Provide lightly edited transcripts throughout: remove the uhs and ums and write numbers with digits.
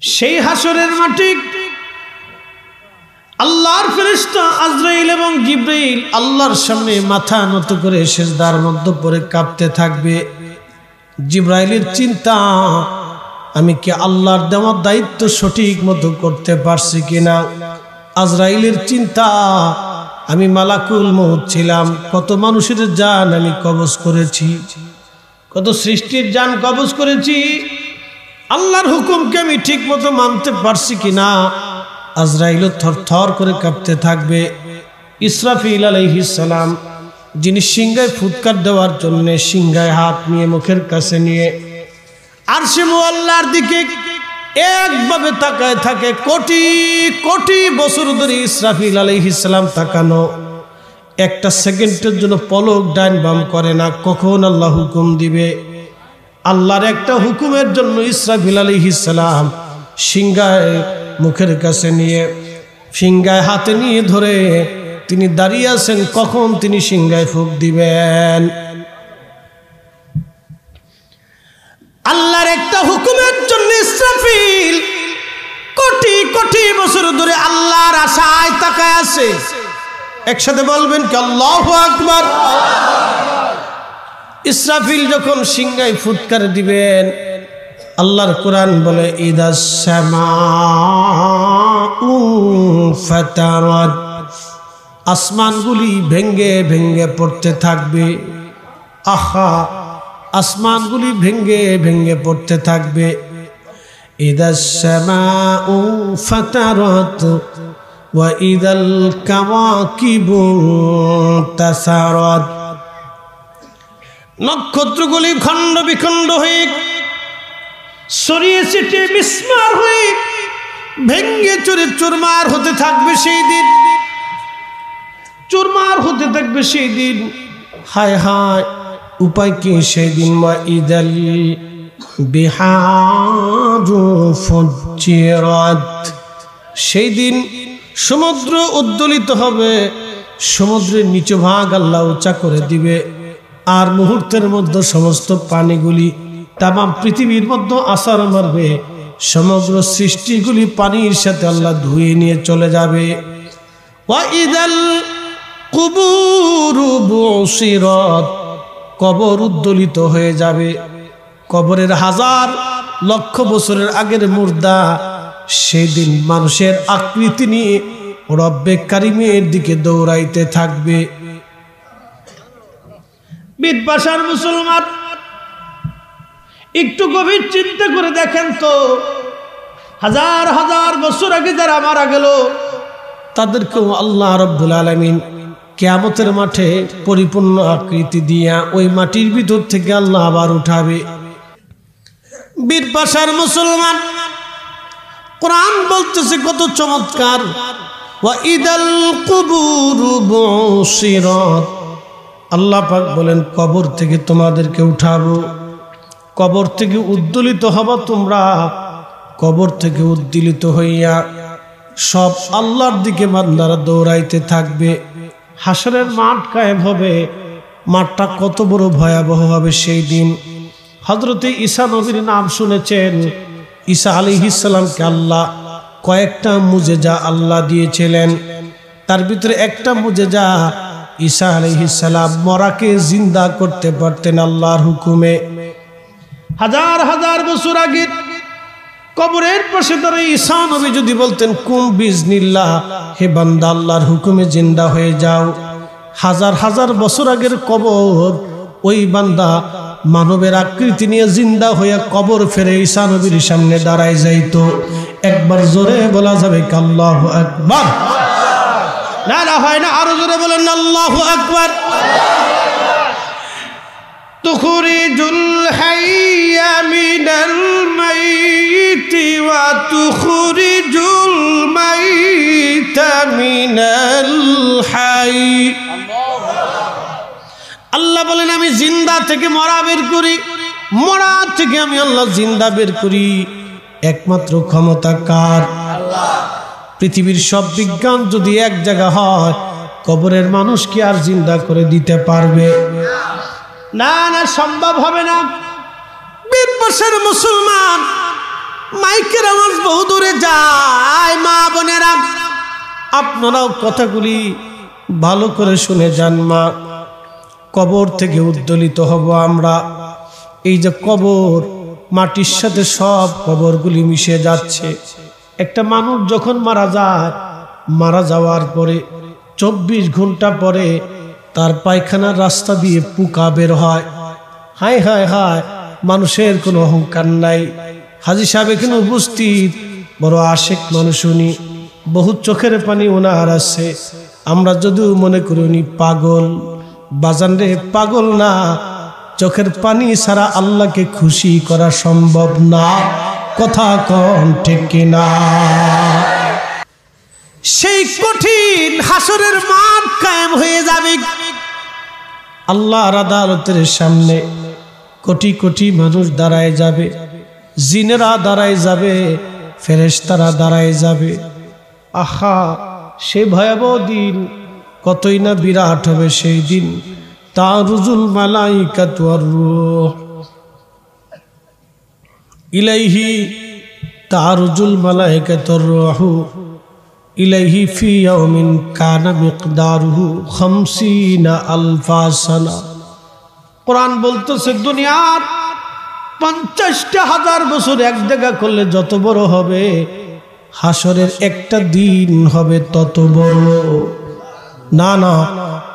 সেই হাসরের মাটি আল্লাহর ফেরেশতা আজরাইল এবং জিবরাইল আল্লাহর সামনে মাথা নত করে সিজদার মধ্যে পড়ে কাঁপতে থাকবে। জিবরাইলের চিন্তা, আমি কি আল্লাহর দেওয়া দায়িত্ব সঠিক মতো করতে পারছি কিনা। আজরাইলের চিন্তা, আমি মালাকুল মউত ছিলাম, কত মানুষের জান আমি কবজ করেছি, কত সৃষ্টির জান কবজ করেছি, আল্লাহর হুকুমকে আমি ঠিক মতো মানতে পারছি কিনা। আজরাইল থরথর করে কাঁপতে থাকবে। ইসরাফিল আলাইহিস সালাম, যিনি সিংহায় ফুৎকার দেওয়ার জন্য সিংহায় হাত নিয়ে মুখের কাছে নিয়ে আরশে মুআল্লার দিকে একভাবে তাকায় থাকে। কোটি কোটি বছর ধরে ইসরাফিল আলাইহিস সালাম তাকানো, একটা সেকেন্ডের জন্য পলক ডাইন বাম করে না। কখন আল্লাহ হুকুম দিবে, আল্লাহর একটা হুকুমের জন্য ইসরাফিল আলাইহিস সালাম সিংহায় মুখের কাছে নিয়ে সিংহায় হাতে নিয়ে ধরে তিনি দাঁড়িয়ে আছেন, কখন তিনি সিংহায় ফুঁক দিবেন। আল্লাহর একটা হুকুমের জন্য ইসরাফিল কোটি কোটি বছর ধরে আল্লাহর আশায় তাকায় আছে। একসাথে বলবেন কি আল্লাহু আকবার। ইসরাফিল যখন সিংহায় ফুৎকার দিবেন, আল্লাহর কোরআন বলে ইদাস সামাউ ফাতারাত, আসমানগুলি ভেঙ্গে ভেঙ্গে পড়তে থাকবে। আহা, আসমানগুলি ভেঙ্গে ভেঙ্গে পড়তে থাকবে। ইদাস সামাউ ফাতারাত ওয়া ইদাল কাওয়াকিবু তাসারাত, নক্ষত্রগুলি খণ্ড বিখণ্ড হয়ে ছড়িয়ে ছিটিয়ে বিস্মার হয়ে ভেঙ্গে চুরে চুরমার হতে থাকবে। সেই দিন চুরমার হতে থাকবে সেই দিন। হায় হায়, উপায় কি সেই দিন। মা ইদাল বিহারু ফুজ্জিরাত, সেই দিন সমুদ্র উদ্দোলিত হবে, সমুদ্রের নিচু ভাগ আল্লাহ উঁচা করে দিবে, আর মুহূর্তের মধ্যে সমস্ত পানিগুলি তামাম পৃথিবীর মধ্যে আছাড় মারবে। সমগ্র সৃষ্টিগুলি পানির সাথে আল্লাহ ধুয়ে নিয়ে চলে যাবে। ওয়া ইদাল কুবুরু বুসিরাত, কবর উদ্দোলিত হয়ে যাবে। কবরের হাজার লক্ষ বছরের আগের মুর্দা সেদিন মানুষের আকৃতি নিয়ে রব্বে কারিমের দিকে দৌড়াইতে থাকবে। বিদবাসার মুসলমান, একটু গভীর চিন্তা করে দেখেন তো, হাজার হাজার বছর আগে যারা মারা গেল তাদেরকেও আল্লাহ রাব্বুল আলামিন কিয়ামতের মাঠে পরিপূর্ণ আকৃতি দিয়া ওই মাটির ভিতর থেকে আল্লাহ আবার উঠাবে। বীরপাশার মুসলমান, কোরআন বলতেছে কত চমৎকার, ওয়া ইদাল কুবুরু বুসিরাত, আল্লাহ পাক বলেন কবর থেকে তোমাদেরকে উঠাবো, কবর থেকে উদ্দোলিত হবা তোমরা। কবর থেকে উদ্দোলিত হইয়া সব আল্লাহর দিকে বান্দারা দৌড়াইতে থাকবে। হাসরের মাঠ কায়েম হবে। মাঠটা কত বড় ভয়াবহ হবে সেই দিন। হযরতে ঈসা নবীর নাম শুনেছেন। ঈসা আলাইহিস সালামকে আল্লাহ কয়েকটা মুজেজা আল্লাহ দিয়েছিলেন। তার ভিতরে একটা মুজেজা, ঈসা আলাইহিস সালাম মরাকে জিন্দা করতে পারতেন আল্লাহর হুকুমে। হাজার হাজার বছর আগে কবরের পাশে দাঁড়িয়ে ঈসা নবী যদি বলতেন কুম বিজনিল্লাহ, হে বান্দা আল্লাহর হুকুমে জিন্দা হয়ে যাও, হাজার হাজার বছর আগের কবর ওই বান্দা মানবের আকৃতি নিয়ে জিন্দা হয়ে কবর ফেরে ঈসা নবীর সামনে দাঁড়ায় যাইতো। একবার জোরে বলা যাবে কি আল্লাহু আকবার? না না হয় না, আরো জোরে বলেন আল্লাহু আকবার। তুখরিজুল হাইয়া মিনাল মাইতি ওয়া তুখরিজুল মাইতা মিনাল হাই। আল্লাহ বলেন আমি জিন্দা থেকে মরা বের করি, মরা থেকে আমি আল্লাহ জিন্দা বের করি। একমাত্র ক্ষমতা কার? আল্লাহ। পৃথিবীর সব বিজ্ঞান যদি এক জায়গা হয়, কবরের মানুষ কি আর জিন্দা করে দিতে পারবে? না না, সম্ভব হবে না। 20 বছর মুসলমান মাইকের আওয়াজ বহু দূরে যায়। মা বোনেরা, আপনারাও কথাগুলি ভালো করে শুনে যান। মা, কবর থেকে উদ্দোলিত হব আমরা। এই যে কবর, মাটির সাথে সব কবরগুলি মিশে যাচ্ছে। একটা মানুষ যখন মারা যায়, মারা যাওয়ার পরে 24 ঘন্টা পরে তার পায়খানার রাস্তা দিয়ে পোকা বের হয়। হায় হায় হায়, মানুষের কোনো অহংকার নাই। হাজী সাহেব এখানে উপস্থিত, বড় আশেক মানুষ উনি, বহু চোখের পানি ওনার আছে। আমরা যদিও মনে করি উনি পাগল, বাজান রে পাগল না, চোখের পানি ছাড়া আল্লাহকে খুশি করা সম্ভব না। কথা কন ঠিক কিনা? সেই কঠিন হাসরের মাঠ কায়েম হয়ে যাবে। আল্লাহর আদালতের সামনে কোটি কোটি মানুষ দাঁড়ায় যাবে, জিনেরা দাঁড়ায় যাবে, ফেরেশতারা দাঁড়ায় যাবে। আহা, সেই ভয়াবহ দিন কতই না বিরাট হবে সেই দিন। তারুজুল মালাইকাতু ওয়ার রূহ ইলাইহি, তারুজুল মালাইকাতু ওয়ার রূহু ইলাইহি ফি ইয়াউমিন কানা মিকদারুহু 50,000 সানা। কোরআন বলতেছে দুনিয়ার 50,000 বছর এক জায়গা করলে যত বড় হবে, হাসরের একটা দিন হবে তত বড়। না না,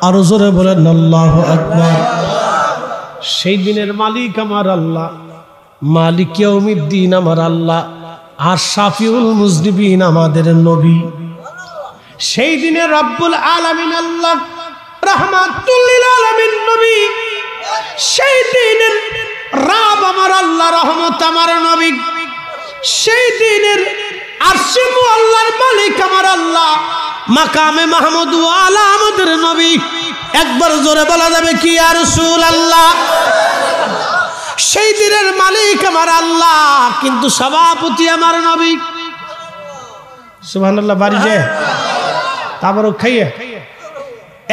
আরো জোরে বলেন আল্লাহু আকবার। সেই দিনের মালিক আমার আল্লাহ, মালিক ইয়াউমিদ্দিন আমার আল্লাহ, আর শাফিউল মুজনিবিন আমাদের নবী। সেই দিনে রব্বুল আলামিন আল্লাহ, রাহমাতুল লিল আলামিন নবী। সেই দিনের রব আমার আল্লাহ, রহমত আমার নবী। সেই দিনের আরশে মুআল্লার মালিক আমার আল্লাহ, মাকামে মাহমুদ ওয়ালা আমাদের নবী। একবার জোরে বলা যাবে কি ইয়া রাসূলুল্লাহ? সেই দিনের মালিক আমার আল্লাহ, কিন্তু সভাপতি আমার নবী। সুবহানাল্লাহ। বাড়ি যায় তারপরও খাইয়ে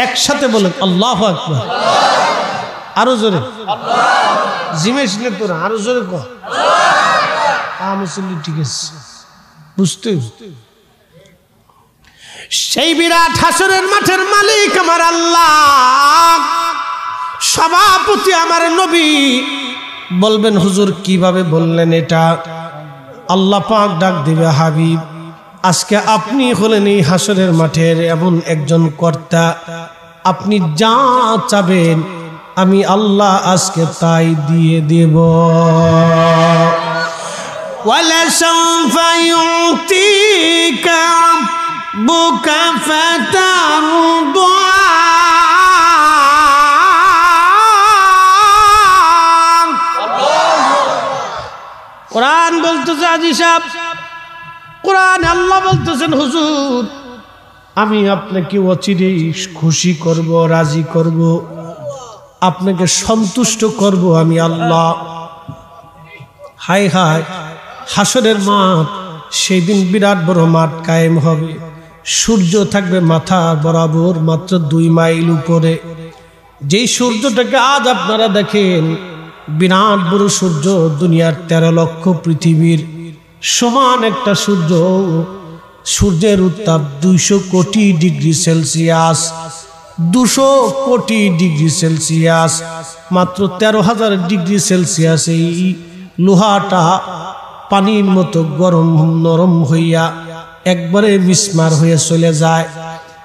একসাথে বলেন আল্লাহু আকবার। আরো জোরে জিমেশ নে তোরা, আরো জোরে কর। মুসল্লি ঠিক আছে, বুঝতে? সেই বিরাট হাসরের মাঠের মালিক আমার আল্লাহ, সভাপতি আমার নবী। বলবেন হুজুর কিভাবে বললেন এটা? আল্লাহ পাক ডাক দিবে, হাবিব আজকে আপনি হলেন এই হাসরের মাঠের এমন একজন কর্তা, আপনি যা চাবেন আমি আল্লাহ আজকে তাই দিয়ে দেব। ওয়ালা সাউফা ইউতিকা বুকা ফাতারদা। কোরআন বলতেছে হাজী সাহেব, কোরআন আল্লাহ বলতেছেন হুজুর আমি আপনাকে অচিরেই খুশি করব, রাজি করব, আপনাকে সন্তুষ্ট করব আমি আল্লাহ। হায় হায়, হাসরের মাঠ, সেই দিন বিরাট বড় মাঠ কায়েম হবে। সূর্য থাকবে মাথা বরাবর মাত্র 2 মাইল উপরে। যেই সূর্যটাকে আজ আপনারা দেখেন, বিরাট বড় সূর্য, দুনিয়ার 13 লক্ষ পৃথিবীর সমান একটা সূর্য। সূর্যের উত্তাপ 200 কোটি ডিগ্রি সেলসিয়াস, 200 কোটি ডিগ্রি সেলসিয়াস। মাত্র 13,000 ডিগ্রি সেলসিয়াস এই লোহাটা পানির মতো গরম নরম হইয়া একবারে মিসমার হয়ে চলে যায়।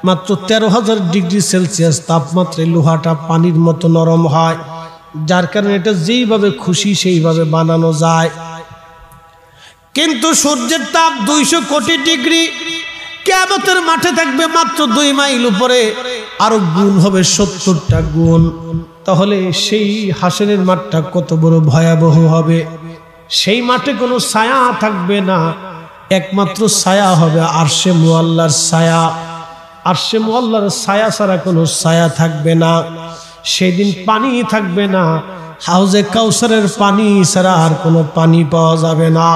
মাত্র 13,000 ডিগ্রি সেলসিয়াস তাপমাত্রায় লোহাটা পানির মতো নরম হয়, যার কারণে এটা যেইভাবে খুশি সেইভাবে বানানো যায়। কিন্তু সূর্যের তাপ 200 কোটি ডিগ্রি, কিয়ামতের মাঠে থাকবে মাত্র 2 মাইল উপরে, আরো গুণ হবে 70টা গুণ। তাহলে সেই হাসরের মাঠটা কত বড় ভয়াবহ হবে। সেই মাঠে কোনো ছায়া থাকবে না, একমাত্র ছায়া হবে আরশে মুআল্লার ছায়া। আরশে মুআল্লার ছায়া ছাড়া কোনো ছায়া থাকবে না। সেদিন পানি থাকবে না, হাউজে কাউসারের পানি ছাড়া আর কোনো পানি পাওয়া যাবে না।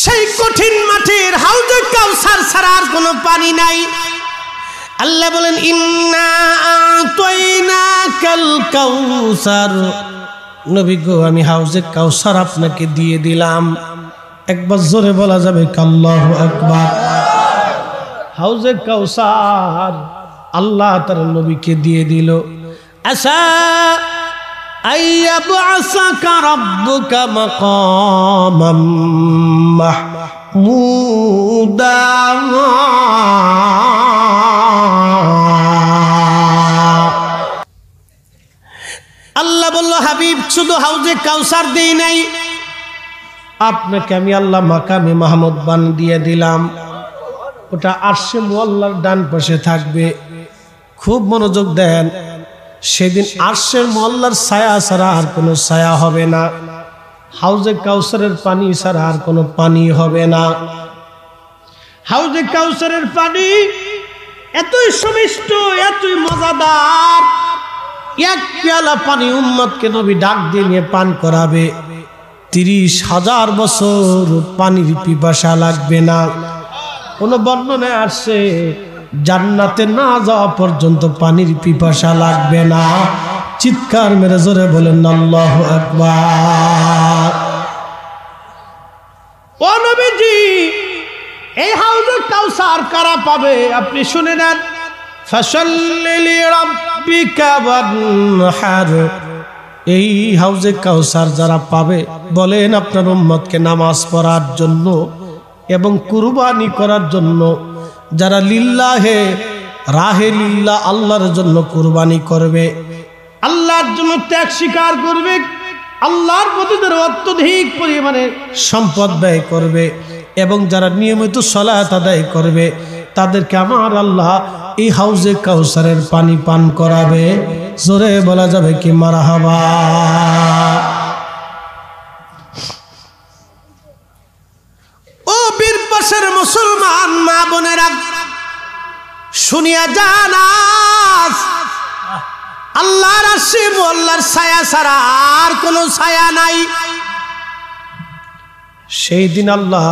সেই কঠিন মাঠের হাউজে কাউসার ছাড়া আর কোনো পানি নাই। আল্লাহ বলেন ইন্না আতাইনাকাল কাউসার নবী গো আমি হাউজে কাউসার আপনাকে দিয়ে দিলাম। একবার জোরে বলা যাবে আল্লাহু আকবার। হাউজে কাউসার আল্লাহ তার নবীকে দিয়ে দিল। আসা আইয়াবআসাকা রাব্বুকা মাকামাম মাহমুদা। আল্লাহ বলল হাবিব শুধু হাউজে কাউসার দেই নাই, আপনাকে আমি আল্লাহ মাকামে মাহমুদ বান দিয়ে দিলাম। ওটা আরশে মুআল্লার ডান পাশে থাকবে। খুব মনোযোগ দেন, সেদিন আরশের মুআল্লার ছায়া ছাড়া আর কোনো ছায়া হবে না, হাউজে কাউসারের পানি ছাড়া আর কোনো পানি হবে না। হাউজে কাউসারের পানি এতই সুমিষ্ট, এতই মজাদার, এক পেয়ালা পানি উম্মতকে নবী ডাক দিয়ে নিয়ে পান করাবে। 30,000 বছর পানির পিপাসা লাগবে না। কোন বর্ণনায় আসছে জান্নাতে না যাওয়া পর্যন্ত পানির পিপাসা লাগবে না। চিৎকার মেরে জোরে বলেন আল্লাহু আকবার। ও নবীজি, এই হাউজে কাউসার কারা পাবে আপনি শুনে নেন। ফাসাল্লি লিরাব্বিকা ওয়ানহার। এই হাউজে কাউসার যারা পাবে, বলেন আপনার উম্মতকে নামাজ পড়ার জন্য এবং কুরবানি করার জন্য, যারা লিল্লাহে রাহে লিল্লাহ আল্লাহর জন্য কুরবানি করবে, আল্লাহর জন্য ত্যাগ স্বীকার করবে, আল্লাহর প্রতি অত্যধিক পরিমাণে সম্পদ ব্যয় করবে এবং যারা নিয়মিত সালাত আদায় করবে, তাদেরকে আমার আল্লাহ এই হাউজে কাউসারের পানি পান করাবে। জোরে বলা যাবে কি মারহাবা। ও বীরপাশের মুসলমান মা বোনেরা, শুনিয়া যান, আল্লাহর আরশে মুআল্লার ছায়া ছাড়া আর কোনো ছায়া নাই। সেই দিন আল্লাহ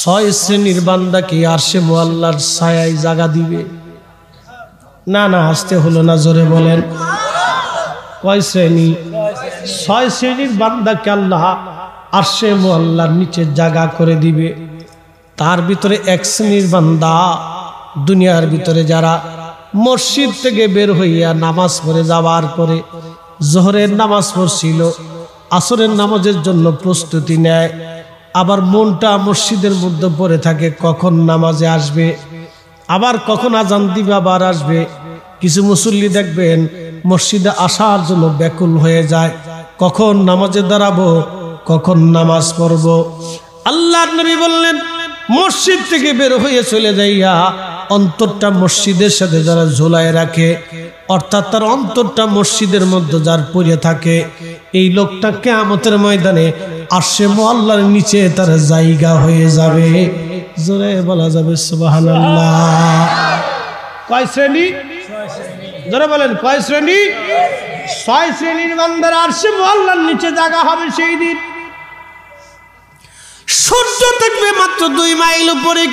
6 শ্রেণীর বান্দাকে আরশে মুআল্লার ছায়ায় জায়গা দিবে। না না, আসতে হলো না, জোরে বলেন। কয় শ্রেণী? 6 শ্রেণীর বান্দাকে আল্লাহ আরশে মুআল্লার নিচে জায়গা করে দিবে। তার ভিতরে 1 শ্রেণীর বান্দা দুনিয়ার ভিতরে যারা মসজিদ থেকে বের হইয়া নামাজ পড়ে যাওয়ার পরে জোহরের নামাজ পড়ছিল, আসরের নামাজের জন্য প্রস্তুতি নেয়, আবার মনটা মসজিদের মধ্যে পড়ে থাকে কখন নামাজে আসবে, আবার কখন আজান দিবে আবার আসবে। কিছু মুসল্লি দেখবেন মসজিদে আসার জন্য ব্যাকুল হয়ে যায়, কখন নামাজে দাঁড়াবো, কখন নামাজ পড়ব। আল্লাহর নবী বললেন মসজিদ থেকে বের হয়ে চলে যাইয়া অন্তরটা মসজিদের সাথে যারা ঝোলায় রাখে, অর্থাৎ তার অন্তরটা মসজিদের মধ্যে যার পড়ে থাকে, এই লোকটা কিয়ামতের ময়দানে আরশে মুআল্লার নিচে তার জায়গা হয়ে যাবে। জোরে বলা যাবে সুবহানাল্লাহ। কয় শ্রেণী? জোরে বলেন কয় শ্রেণী? 6 শ্রেণীর বান্দার আরশে মুআল্লার নিচে জায়গা হবে। সেই দিন সূর্য থাকবে মাত্র 2 মাইল উপরে,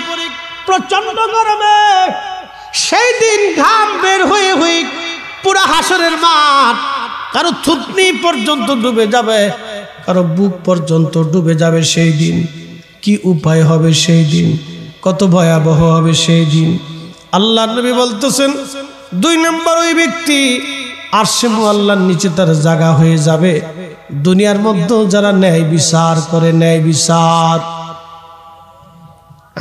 প্রচন্ড গরমে। সেই দিন ঘাম বের হয়ে হয়ে পুরা হাসরের মাঠ কারো থুতনি পর্যন্ত ডুবে যাবে, কারো বুক পর্যন্ত ডুবে যাবে। সেই দিন কি উপায় হবে? সেই দিন কত ভয়াবহ হবে সেই দিন। আল্লাহ নবী বলতেছেন 2 নম্বর ওই ব্যক্তি আরশে মুআল্লার নিচে তার জায়গা হয়ে যাবে। দুনিয়ার মধ্যে যারা ন্যায় বিচার করে, ন্যায় বিচার,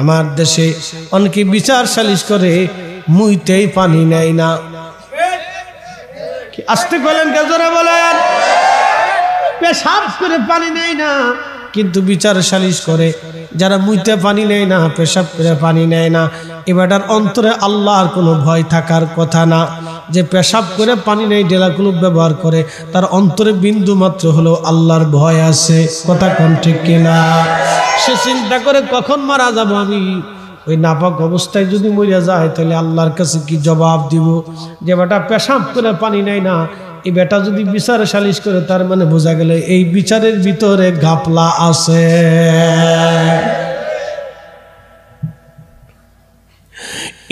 আমার দেশে অনেকে বিচার সালিশ করে মুইতেই পানি নেয় না। আসতে বলেন, জোরে বলেন। পেশাব করে পানি নেয় না, কিন্তু বিচার সালিশ করে। যারা মুইতে পানি নেয় না, পেশাব করে পানি নেয় না, এবারটার অন্তরে আল্লাহর কোনো ভয় থাকার কথা না। যে পেশাব করে পানি নেই, ডেলাগুলো ব্যবহার করে, তার অন্তরে বিন্দু মাত্র হলো আল্লাহর ভয় আছে। কথা কোন ঠিক কিনা? সে চিন্তা করে কখন মারা যাব আমি, ওই নাপাক অবস্থায় যদি মরিয়া যায় তাহলে আল্লাহর কাছে কি জবাব দিব? যে বেটা পেশাব করে পানি নেয় না, এই বেটা যদি বিচার সালিশ করে, তার মানে বোঝা গেল এই বিচারের ভিতরে ঘাপলা আছে।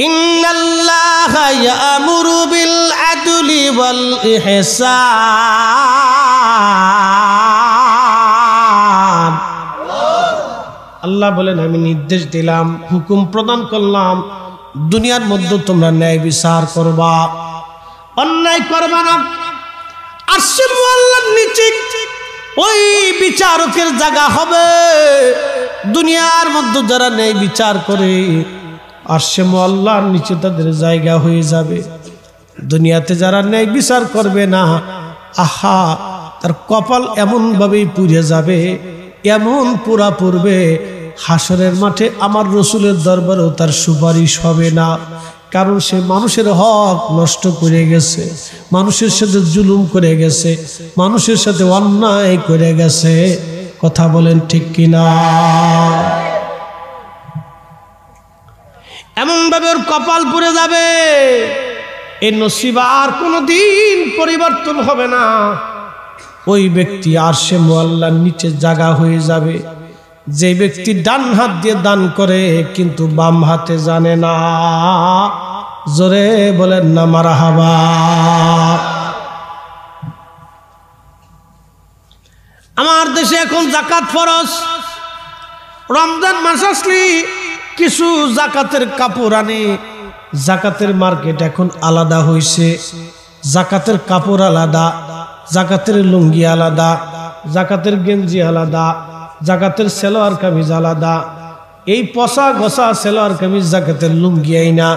ইন্নাল্লাহা ইয়ামুরু বিল আদলি ওয়াল ইহসান আল্লাহ বলেন আমি নির্দেশ দিলাম, হুকুম প্রদান করলাম, দুনিয়ার মধ্যে তোমরা ন্যায় বিচার করবা, অন্যায় করবা না। আরশে মুআল্লার নিচে ওই বিচারকের জায়গা হবে। দুনিয়ার মধ্যে যারা ন্যায় বিচার করে আরশে মুআল্লার নিচে তাদের জায়গা হয়ে যাবে। দুনিয়াতে যারা ন্যায় বিচার করবে না, আহা, তার কপাল এমন ভাবেই পুড়ে যাবে, এমন পুরা পড়বে, হাসরের মাঠে আমার রসুলের দরবারেও তার সুপারিশ হবে না। কারণ সে মানুষের হক নষ্ট করে গেছে, মানুষের সাথে জুলুম করে গেছে, মানুষের সাথে অন্যায় করে গেছে। কথা বলেন ঠিক কিনা? এমন ভাবে ওর কপাল পুড়ে যাবে, এই নসিব আর কোনোদিন পরিবর্তন হবে না। ওই ব্যক্তি আরশে মুআল্লার নিচে জায়গা হয়ে যাবে। যে ব্যক্তি ডান হাত দিয়ে দান করে কিন্তু বাম হাতে জানে না, জোরে বলেন না মারহাবা। আমার দেশে এখন যাকাত ফরজ। রমজান মাস আসলে কিছু যাকাতের কাপড় আনে। যাকাতের মার্কেট এখন আলাদা হয়েছে। যাকাতের কাপড় আলাদা, যাকাতের লুঙ্গি আলাদা, যাকাতের গেঞ্জি আলাদা, যাকাতের সেলোয়ার কামিজ আলাদা। এই পচা গসা সেলোয়ার কামিজ যাকাতের লুঙ্গি আইনা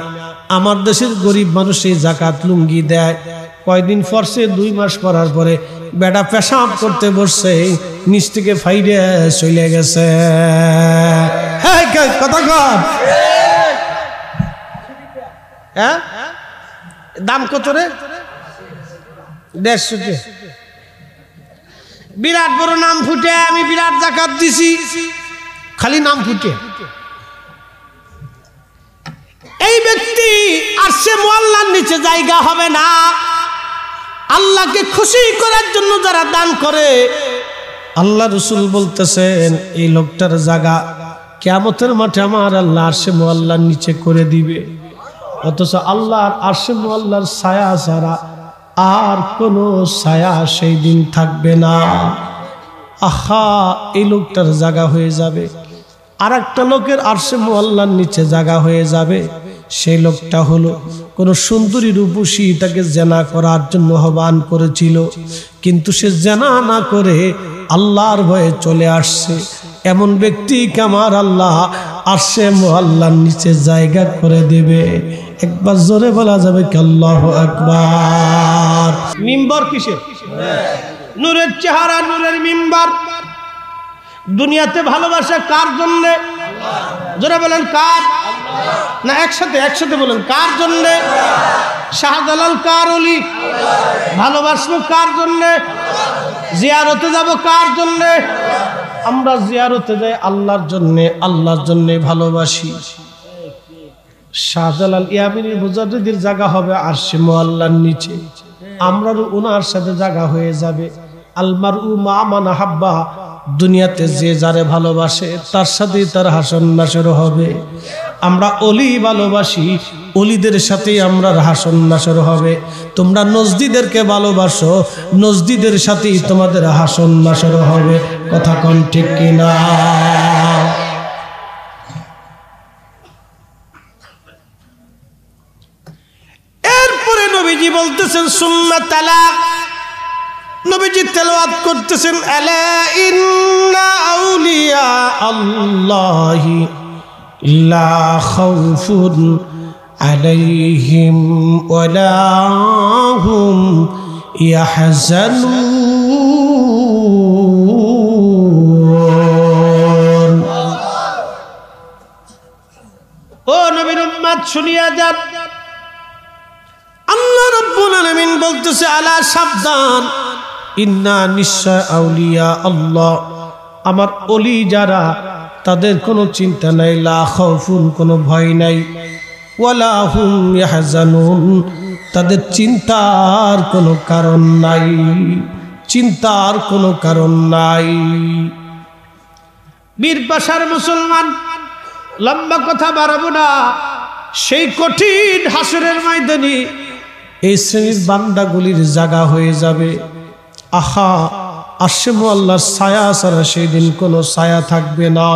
আমার দেশের গরিব মানুষ এই যাকাত লুঙ্গি দেয়। কয়দিন পরছে, 2 মাস পরার পরে বেটা পেশাব করতে বসছে, নিচ থেকে ফাইরে চলে গেছে। কথা কম। হ্যাঁ, দাম কত রে? 150 টাকা। বিরাট বড় নাম ফুটে, আমি বিরাট যাকাত দিছি, খালি নাম ফুটে। এই ব্যক্তি আরশে মুআল্লার নিচে জায়গা হবে না। আল্লাহকে খুশি করার জন্য যারা দান করে, আল্লাহ রাসূল বলতেছেন এই লোকটার জায়গা কিয়ামতের মাঠে আমার আল্লাহ আরশে মুআল্লার নিচে করে দিবে। অথচ আল্লাহর আরশে মুআল্লার ছায়া ছাড়া আর কোনো ছায়া সেই দিন থাকবে না। আহা, এই লোকটার জায়গা হয়ে যাবে। আর একটা লোকের আরশে মুআল্লার নিচে জায়গা হয়ে যাবে। সেই লোকটা হলো কোন সুন্দরী রূপসী তাকে জেনা করার জন্য আহ্বান করেছিল, কিন্তু সে জেনা না করে আল্লাহর ভয়ে চলে আসছে। এমন ব্যক্তিকে আমার আল্লাহ আরশে মুআল্লার নিচে জায়গা করে দেবে। একবার জোরে বলা যাবে কি আল্লাহু আকবার। মিম্বার কিসের? নূরের চেহারা, নূরের মিম্বার। দুনিয়াতে ভালোবাসা কার জন্য? জোরে বলেন কার? না একসাথে বলেন কার জন্য? শাহজালাল কার ওলি? ভালোবাসবো কার জন্য? জিয়ারতে যাব কার জন্য? আমরা জিয়ারতে যাই আল্লাহর জন্য, আল্লাহর জন্য ভালোবাসি। শাহজালাল ইয়ামিনী মুজাদ্দিদের জায়গা হবে আরশে মুআল্লার নিচে, আমরাও ওনার সাথে জায়গা হয়ে যাবে। আলমারউ মা মান আহাব্বা, দুনিয়াতে যে যারে ভালোবাসে তার সাথে তার হাসন নাসর হবে। আমরা অলি ভালোবাসি, অলিদের সাথে আমরা হাসন নাসর হবে। তোমরা নজদিদেরকে ভালোবাসো, নজদিদের সাথেই তোমাদের হাসন নাসর হবে। কথা কোন ঠিক কিনা? এরপরে নবীজি বলতেছেন সুম্মা তালা, নবীজি তেলাওয়াত করতেছেন আলা ইন্না আউলিয়া আল্লাহি লা খাউফুন আলাইহিম ওয়ালা হুম ইয়াহজানুন। ও নবীর উম্মত শুনিয়া যান, আল্লাহ রাব্বুল আলামিন বলতেছে আলা, সাবধান, ইন্না নিশ্চয় আউলিয়া আল্লাহ, আমার ওলি যারা তাদের কোনো চিন্তা নাই, লা খাউফুন কোনো ভয় নাই, ওয়ালা হুম ইয়াহজানুন তাদের চিন্তার কোনো কারণ নাই, চিন্তার কোনো কারণ নাই। বীর পাশার মুসলমান, লম্বা কথা বাড়াবো না, সেই কঠিন হাসরের ময়দানে এই শ্রেণীর বান্দাগুলির জায়গা হয়ে যাবে। আহা, আরশে মুআল্লার ছায়া ছাড়া সেই দিন কোনো ছায়া থাকবে না।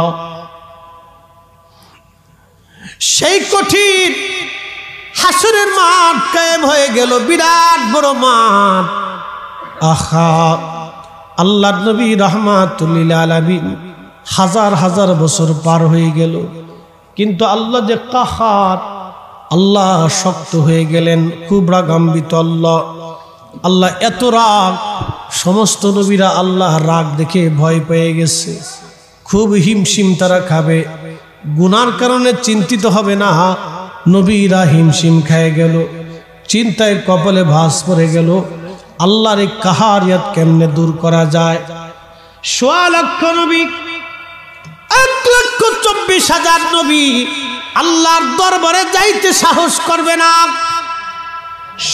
সেই কঠিন হাসরের মাঠ কায়েম হয়ে গেল, বিরাট বড় মাঠ। আহা, আল্লাহর নবী রাহমাতুল লিল আলামিন হাজার হাজার বছর পার হয়ে গেল, কিন্তু আল্লাহ যে কাহার, আল্লাহ শক্ত হয়ে গেলেন, খুব রাগান্বিত আল্লাহ। আল্লাহ এত রাগ, সমস্ত নবীরা আল্লাহ রাগ দেখে ভয় পেয়ে গেছে, খুব হিমশিম তারা খাবে। গুনার কারণে চিন্তিত হবে না, নবীরা হিমশিম খেয়ে গেল, চিন্তায় কপালে ভাঁজ পড়ে গেল। আল্লাহর এই কাহারিয়াত কেমনে দূর করা যায়? ১.৫ লক্ষ নবী, ১,২৪,০০০ নবী আল্লাহর দরবারে যাইতে সাহস করবে না।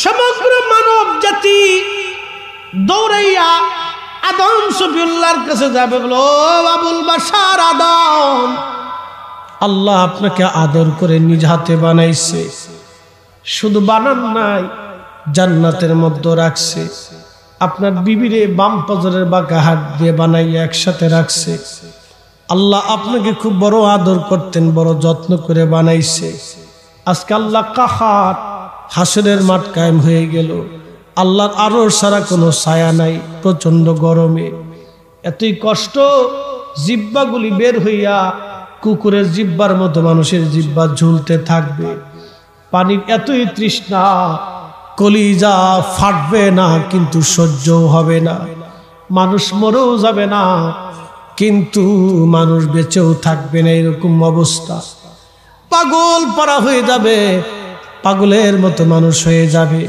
সমগ্র মানব জাতি দৌড়াইয়া আদম শফিউল্লাহর কাছে যাবে, বলো আবুল বাশার আদম, আল্লাহ আপনাকে আদর করে নিজ হাতে বানাইছে, শুধু বানান নাই, জান্নাতের মধ্যে রাখছে, আপনার বিবিরে বাম পাজরের বাঁকা হাত দিয়ে বানাইয়া একসাথে রাখছে। আল্লাহ আপনাকে খুব বড় আদর করতেন, বড় যত্ন করে বানাইছে। আজকে আল্লাহ কাহার, হাসরের মাঠ কায়েম হয়ে গেল, আল্লাহর আরশ ছাড়া কোনো ছায়া নাই, প্রচন্ড গরমে এতই কষ্ট, জিব্বাগুলি বের হইয়া কুকুরের জিব্বার মতো মানুষের জিব্বা ঝুলতে থাকবে। পানির এতই তৃষ্ণা, কলিজা ফাটবে না কিন্তু সহ্যও হবে না, মানুষ মরেও যাবে না কিন্তু মানুষ বেঁচেও থাকবে না, এরকম অবস্থা। পাগল পারা হয়ে যাবে, পাগলের মতো মানুষ হয়ে যাবে।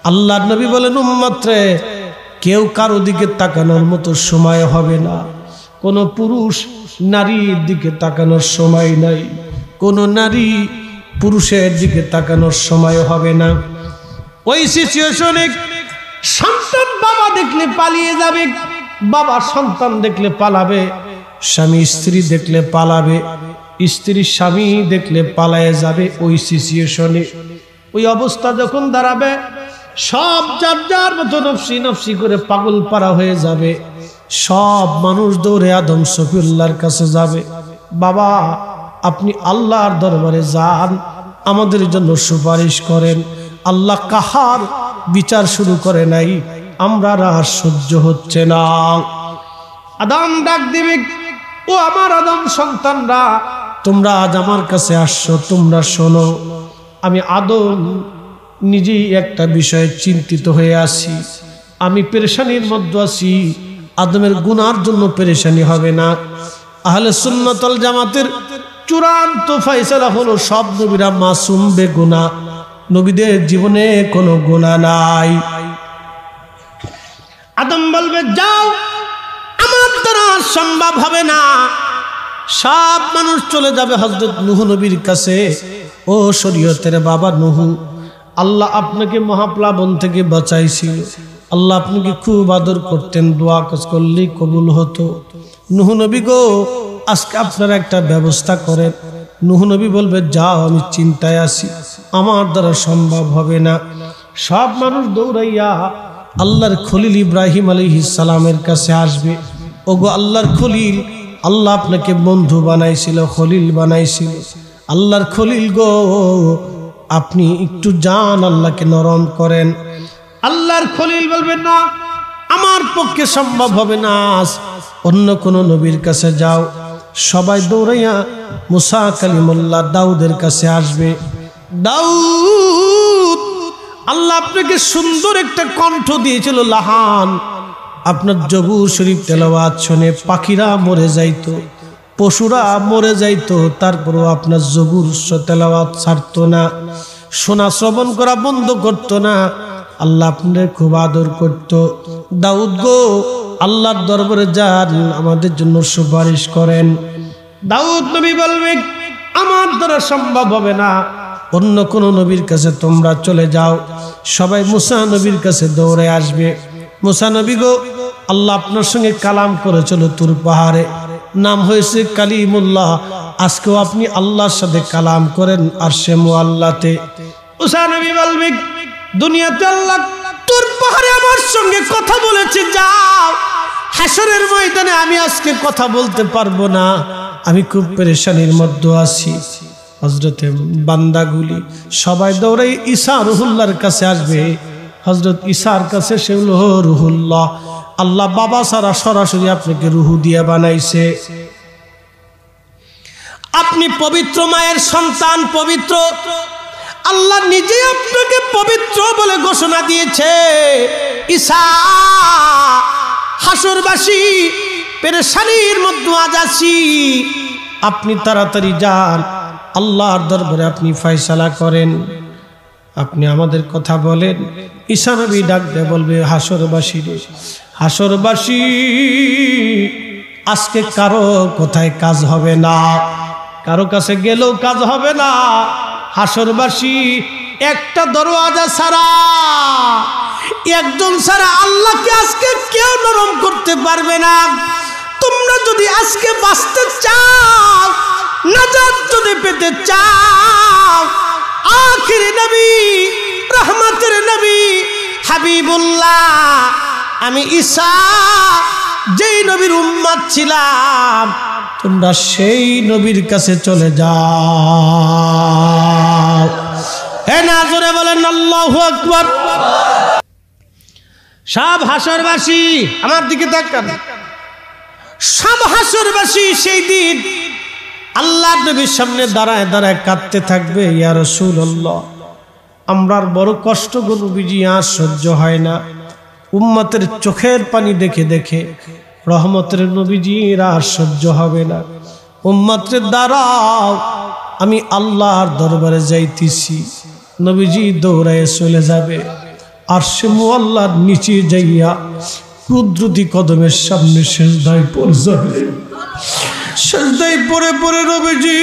আল্লাহর নবী বলেন, উম্মত রে, কেউ কারো দিকে তাকানোর মতো সময় হবে না, কোনো পুরুষ নারীর দিকে তাকানোর সময় নাই, কোনো নারী পুরুষের দিকে তাকানোর সময় হবে না। ওই সিচুয়েশনে সন্তান বাবা দেখলে পালিয়ে যাবে, বাবা সন্তান দেখলে পালাবে, স্বামী স্ত্রী দেখলে পালাবে, স্ত্রী স্বামী দেখলে পালায়ে যাবে। ওই সিচুয়েশনে, ওই অবস্থা যখন দাঁড়াবে, সব যার যার মতো নফসি নফসি করে পাগল পারা হয়ে যাবে। সব মানুষ দৌড়ে আদম শফিউল্লাহর কাছে যাবে, বাবা আপনি আল্লাহর দরবারে যান, আমাদের জন্য সুপারিশ করেন। আল্লাহ কাহার বিচার শুরু করে নাই, আমরা আর সহ্য হচ্ছে না। আদম ডাক দিবে, ও আমার আদম সন্তানরা, তোমরা আজ আমার কাছে আসছো, তোমরা শোনো, আমি আদম নিজেই একটা বিষয়ে চিন্তিত হয়ে আছি, আমি পেরেশানির মধ্যে আছি। আদমের গুনার জন্য পেরেশানি হবে না। আহলে সুন্নাত ওয়াল জামাতের চূড়ান্ত ফয়সালা হলো, সব নবীরা মাসুম, বেগুনাহ, নবীদের জীবনে কোনো গুনাহ নাই। আদম বলবে, যাও, আমার দ্বারা সম্ভব হবে না। সব মানুষ চলে যাবে হযরত নূহ নবীর কাছে। ও শরীয়তের বাবা নূহ, আল্লাহ আপনাকে মহাপ্লাবন থেকে বাঁচাইছিল, আল্লাহ আপনাকে খুব আদর করতেন, দোয়া করলেই কবুল হতো। নূহ নবী গো, আজকে আপনারা একটা ব্যবস্থা করেন। নূহ নবী বলবে, যাও, আমি চিন্তায় আছি, আমার দ্বারা সম্ভব হবে না। সব মানুষ দৌড়াইয়া আল্লাহর খলিল ইব্রাহিম আলাইহিস সালামের কাছে আসবে। ওগো আল্লাহর খলিল, আল্লাহ আপনাকে বন্ধু বানাইছিল, খলিল বানাইছিল, আল্লাহর খলিল গো, আপনি একটু যান, আল্লাহকে নরম করেন। আল্লাহর খলিল বলবেন, না, আমার পক্ষে সম্ভব হবে না, অন্য কোন নবীর কাছে যাও। সবাই দৌড়াইয়া মুসা কালিমুল্লাহ দাউদের কাছে আসবে। দাউদ, আল্লাহ আপনাকে সুন্দর একটা কণ্ঠ দিয়েছিল, লাহান, আপনার জবুর শরীফ তেলাওয়াত শুনে পাখিরা মরে যাইতো, পশুরা মরে যাইতো, তারপরও আপনার জবুর তেলাওয়াত ছাড়তো না, শোনা শ্রবণ করা বন্ধ করতো না। আল্লাহ আপনাদের খুব আদর করত। দাউদ গো, আল্লাহর দরবারে যান, আমাদের জন্য সুপারিশ করেন। দাউদ নবী বলবে, আমার দ্বারা সম্ভব হবে না, অন্য কোন নবীর কাছে তোমরা চলে যাও। সবাই মুসা নবীর কাছে দৌড়ে আসবে। মুসা নবী গো, আল্লাহ আপনার সঙ্গে কালাম করেছিল তুর পাহাড়ে, নাম হয়েছে কালিমুল্লাহ, আজকেও আপনি আল্লাহর সাথে কালাম করেন আরশে মুআল্লাতে। মুসা নবী বলবে, দুনিয়াতে আল্লাহ তুর পাহাড়ে আমার সঙ্গে কথা বলেছে, যাও, হাসরের ময়দানে আমি আজকে কথা বলতে পারবো না, আমি খুব পেরেশানির মধ্যে আছি। হযরতে বান্দাগুলি সবাই দৌড়ে ঈসা রুহুল্লাহর কাছে আসবে। হযরত ঈসার কাছে সে হলো রুহুল্লাহ। আল্লাহ বাবা সারা সরাসরি আপনাকে রুহু দিয়ে বানাইছে। আপনি পবিত্র মায়ের সন্তান, পবিত্র। আল্লাহ নিজে আপনাকে পবিত্র বলে ঘোষণা দিয়েছে। ঈসা হাসরবাসী পেরেশানির মধ্যে আজ আছি, আপনি তাড়াতাড়ি যান আল্লাহর দরবারে, আপনি ফয়সালা করেন, আপনি আমাদের কথা বলেন। ঈসা নবী ডাক দিয়ে বলবে, হাসরবাসী রে, হাসরবাসী আজকে কারো কোথায় কাজ হবে না, কারো কাছে গেলেও কাজ হবে না। হাসরবাসী একটা দরওয়াজা ছাড়া, একজন ছাড়া আল্লাহকে আজকে কেউ নরম করতে পারবে না। তোমরা যদি আজকে বাঁচতে চাও, নাজাত যদি পেতে চাও, আখিরি নবী, রহমতের নবী হাবিবুল্লাহ আমি ঈসা যেই নবীর উম্মত ছিলাম, তোমরা সেই নবীর কাছে চলে যাও। হে না জোরে বলেন আল্লাহু আকবার। সব হাসরবাসী আমার দিকে তাকান, সব হাসরবাসী সেই দিন আল্লাহর নবীর সামনে দাঁড়ায় দাঁড়ায় কাঁদতে থাকবে, ইয়া রাসূলুল্লাহ আমরার বড় কষ্ট গো নবীজি, আর সহ্য হয় না। উম্মতের চোখের পানি দেখে দেখে রহমতের নবীজির আর সহ্য হবে না। উম্মতের দাঁড়াও, আমি আল্লাহর দরবারে যাইতেছি। নবীজি দৌড়ায় চলে যাবে, আর সে মুআল্লার নিচে যাইয়া কুদরতি কদমের সামনে সিজদায় পড়ে যাবে। সিজদায় পড়ে পড়ে নবীজি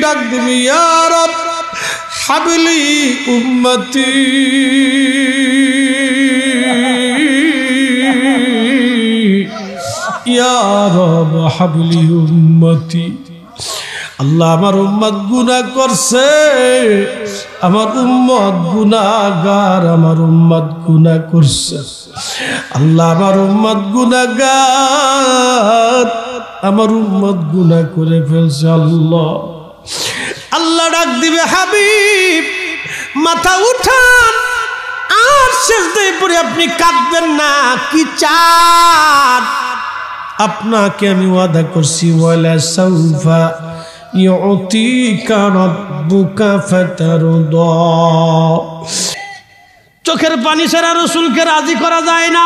ডাক দিবে, ইয়া রব হাবলি উম্মতি, ইয়া রব হাবলি উম্মতি। আল্লাহ আমার উম্মত গুনাহ করছে, আমার উম্মত গুনাহগার, আমার উম্মত গুনাহ করছে। আল্লাহ আমার উম্মত গুনাহগার, আমার উম্মত গুনাহ করে ফেলছে। আল্লাহ আল্লাহ ডাক দিবে, হাবিব মাথা উঠান, আর সিজদায় পড়ে আপনি কাঁদবেন না। কি চান? আপনাকে আমি ওয়াদা করছি, ওয়ালা সাউফা ইউতিকা রাব্বুকা ফাতারদা। চোখের পানি ছাড়া রাসূলকে রাজি করা যায় না।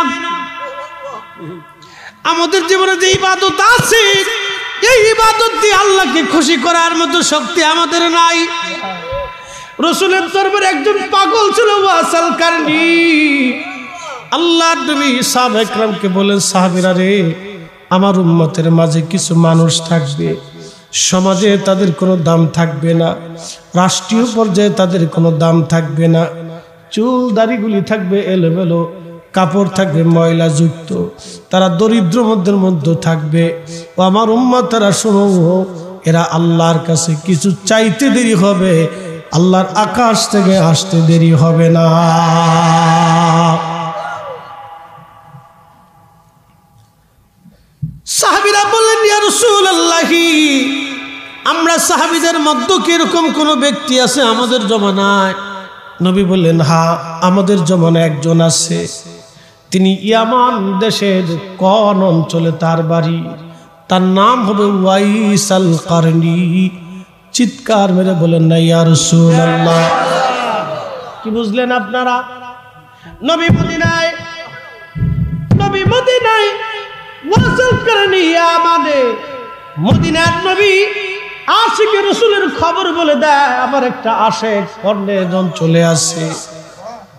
আমাদের জীবনে যে ইবাদত আছে, এই ইবাদত দিয়ে আল্লাহকে খুশি করার মতো শক্তি আমাদের নাই। রাসূলের দরবারে একজন পাগল ছিল, ওয়াসাল কারনি। আল্লাহর নবী সাহাবায়ে কেরামকে বলেন, সাহাবীরা রে, আমার উম্মতের মাঝে কিছু মানুষ থাকবে, সমাজে তাদের কোনো দাম থাকবে না, রাষ্ট্রীয় পর্যায়ে তাদের কোনো দাম থাকবে না, চুল দাড়িগুলি থাকবে এলোমেলো, কাপড় থাকবে ময়লা যুক্ত, তারা দরিদ্র মধ্যে থাকবে। ও আমার উম্মতেরা শোনো, এরা আল্লাহর কাছে কিছু চাইতে দেরি হবে, আল্লাহর আকাশ থেকে আসতে দেরি হবে না। সাহাবীরা বললেন, ইয়া রাসূলুল্লাহ আমরা সাহাবীদের মধ্যে কি এরকম কোন ব্যক্তি আছে আমাদের জমানায়? নবী বললেন, হ্যাঁ আমাদের জমানায় একজন আছে, তিনি ইয়ামান দেশের কোন অঞ্চলে তার বাড়ি, তার নাম হবে ওয়াইস আল কারনি। চিৎকার মেরে বলেন না ইয়া রাসূলুল্লাহ। কি বুঝলেন আপনারা? নবী মদিনায় ওয়াইস আল কারনি ইয়ামানে, মদিনার নবী আশিকে রাসূলের খবর বলে দেয়, আমার একটা আশিক অন্যজন চলে আসে।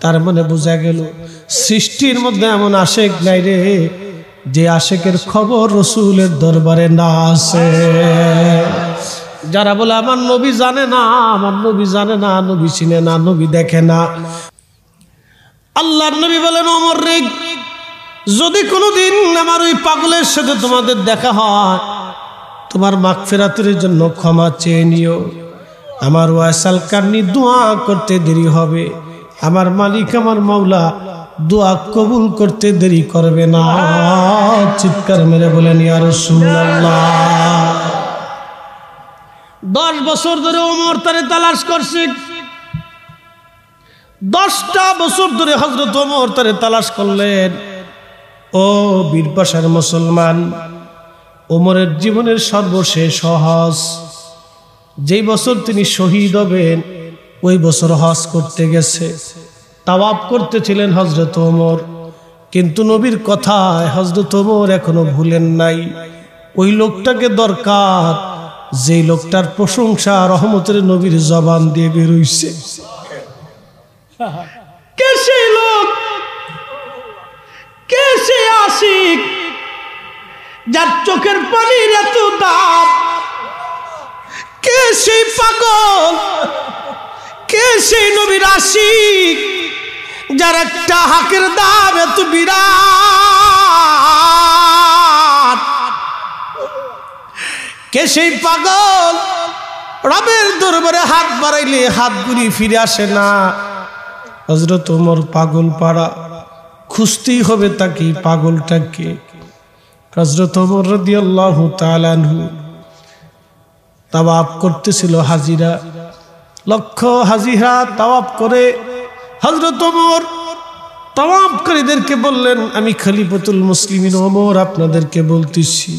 তার মানে বোঝা গেল সৃষ্টির মধ্যে এমন আশিক নাই রে যে আশিকের খবর রাসূলের দরবারে না আসে। যারা বলে আমার নবী জানে না, আমার নবী জানে না, নবী চিনে না, নবী দেখে না, আল্লাহর নবী বলেন, ওমর রে, যদি কোনোদিন আমার ওই পাগলের সাথে তোমাদের দেখা হয়, তোমার মাগফিরাতের জন্য ক্ষমা চেয়ে নিও। আমার ওয়াইসাল কারনি দোয়া করতে দেরি হবে, আমার মালিক আমার মাওলা দোয়া কবুল করতে দেরি করবে না। চিৎকার মেরে বলেন ইয়া রাসূলুল্লাহ। 10 বছর ধরে ওমর তারে তালাশ করছে। 10টা বছর ধরে হযরত ওমর তারে তালাশ করলেন। ও বীরপাশার মুসলমান, ওমরের জীবনের সর্বশেষ হজ, যেই বছর তিনি শহীদ হবেন ওই বছর হজ করতে গেছে, তাওয়াফ করতেছিলেন হযরত ওমর। কিন্তু নবীর কথায় হযরত ওমর এখনো ভুলেন নাই। ওই লোকটাকে দরকার যেই লোকটার প্রশংসা রহমতের নবীর জবান দিয়ে বের হইছে। কে সেই লোক? কে সেই আশিক যার চোখের পানির এত দাম? কে সেই পাগল? কে সেই নবীর আশিক যার একটা হাকের দাম এত বিরাট? কে সেই পাগল রবের দরবারে হাত বাড়াইলে হাতগুলি ফিরে আসে না? হযরত ওমর পাগল পাড়া, খুঁজতেই হবে তাকে, পাগলটাকে। হযরত ওমর রাদিয়াল্লাহু তাআলা আনহু তাওয়াফ করতেছিল হাজিরা, লক্ষ হাজিরা তাওয়াফ করে। হযরত ওমর তাওয়াফকারীদেরকে বললেন, আমি খলিফাতুল মুসলিমিন ওমর আপনাদেরকে বলতেছি,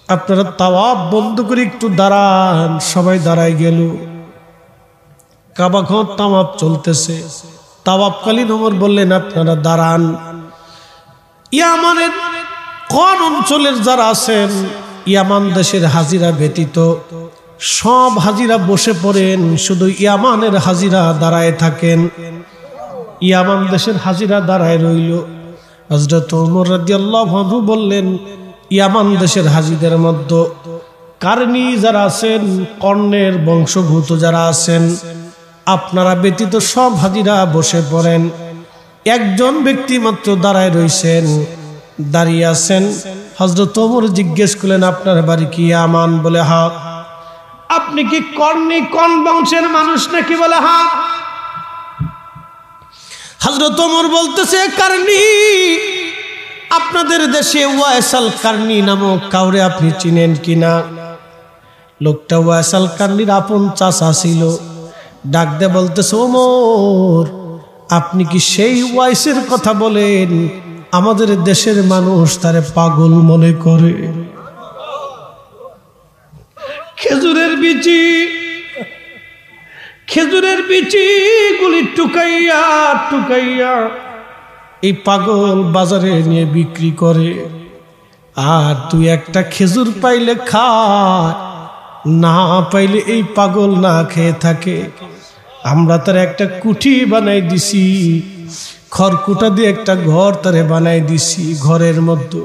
আপনারা তাওয়াফ বন্ধ করে একটু দাঁড়ান। সবাই দাঁড়ায় গেল। কাবা ঘর তাওয়াফ চলতেছে। তাওয়াফকালীন ওমর বললেন, আপনারা দাঁড়ান। ইয়ামানের কোন অঞ্চলের যারা আছেন, ইয়ামান দেশের হাজিরা ব্যতীত সব হাজিরা বসে পড়েন, শুধু ইয়ামানের হাজিরা দাঁড়ায় থাকেন। ইয়ামান দেশের হাজিরা দাঁড়ায় রইল। হযরত ওমর রাদিয়াল্লাহু আনহু বললেন, ইয়ামান দেশের হাজিদের মধ্যে কারণী যারা আছেন, কর্ণের বংশভূত যারা আছেন, আপনারা ব্যতীত সব হাজিরা বসে পড়েন। একজন ব্যক্তি মাত্র দাঁড়ায় রইছেন, দাঁড়িয়ে আছেন। হযরত ওমর জিজ্ঞেস করলেন, আপনার বাড়ি কি ইয়ামান? বলে হ্যাঁ। আপনি কি কর্ণী কোন বংশের মানুষ নাকি? বলে হ্যাঁ। হযরত ওমর বলতেছে, কারণী, আপনাদের দেশে ওয়াইসাল কারণী নামক কাউরে আপনি চিনেন কিনা? লোকটা ওয়াইসাল কারণীর আপন চাচা ছিল। ডাক দে বলতেছে, ওমর, আপনি কি সেই ওয়াইসের কথা বলেন? আমাদের দেশের মানুষ তারে পাগল মনে করে। খেজুরের বিচি গুলি টুকাইয়া টুকাইয়া এই পাগল বাজারে নিয়ে বিক্রি করে। আর তুই একটা খেজুর পাইলে খা, না পাইলে এই পাগল না খেয়ে থাকে। আমরা তার একটা কুঠি বানাই দিছি, খড়কুটা দিয়ে একটা ঘর তারে বানাই দিছি। ঘরের মধ্যে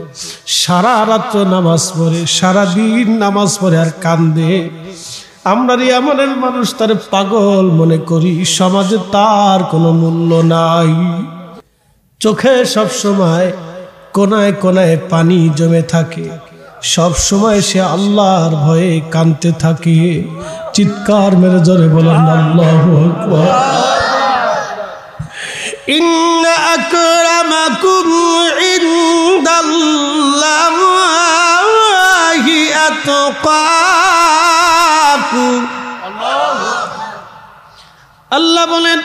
সারা রাত্র নামাজ পড়ে, সারাদিন নামাজ পড়ে আর কান্দে। আমরা আমাদের মানুষ তার পাগল মনে করি। সমাজে তার কোনো মূল্য নাই। চোখে সব সময় কোনায় কোনায় পানি জমে থাকে। সব সময় সে আল্লাহর ভয়ে কাঁদতে থাকে। চিৎকার মেরে জোরে বলেন আল্লাহু আকবার। ইন্না আকরামাকুম ইনদাল্লাহি আতকাকুম। আল্লাহ বলেন,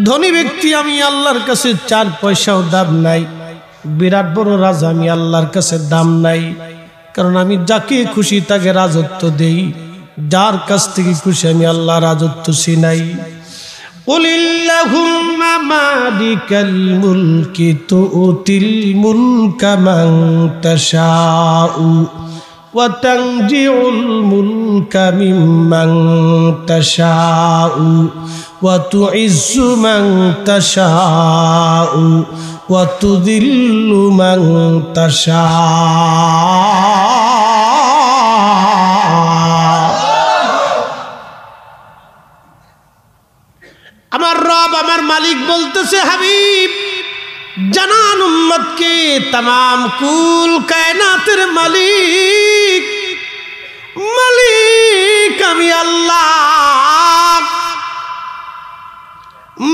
ধনী ব্যক্তি আমি আল্লাহর কাছে 4 পয়সাও দাম নাই। বিরাট বড় রাজা আমি আল্লাহর কাছে দাম নাই। কারণ আমি যাকে খুশি তাকে রাজত্ব দেই, যার কাছ থেকে খুশি আমি আল্লাহ রাজত্ব ছিনাই। কুলিল্লাহুম্মা মালিকাল মুলকি তুতিল মুলকা মান তাশাউ ওয়া তানজিউল মুলকা মিম্মান তাশাউ ওয়া তুইজ্জু মান তাশাউ ওয়া তুযিল্লু মান তাশাউ। আমার রব, আমার মালিক বলতেছে, হাবিব জানান উম্মতকে, तमाम কুল কায়নাতের মালিক মালিক আমি আল্লাহ,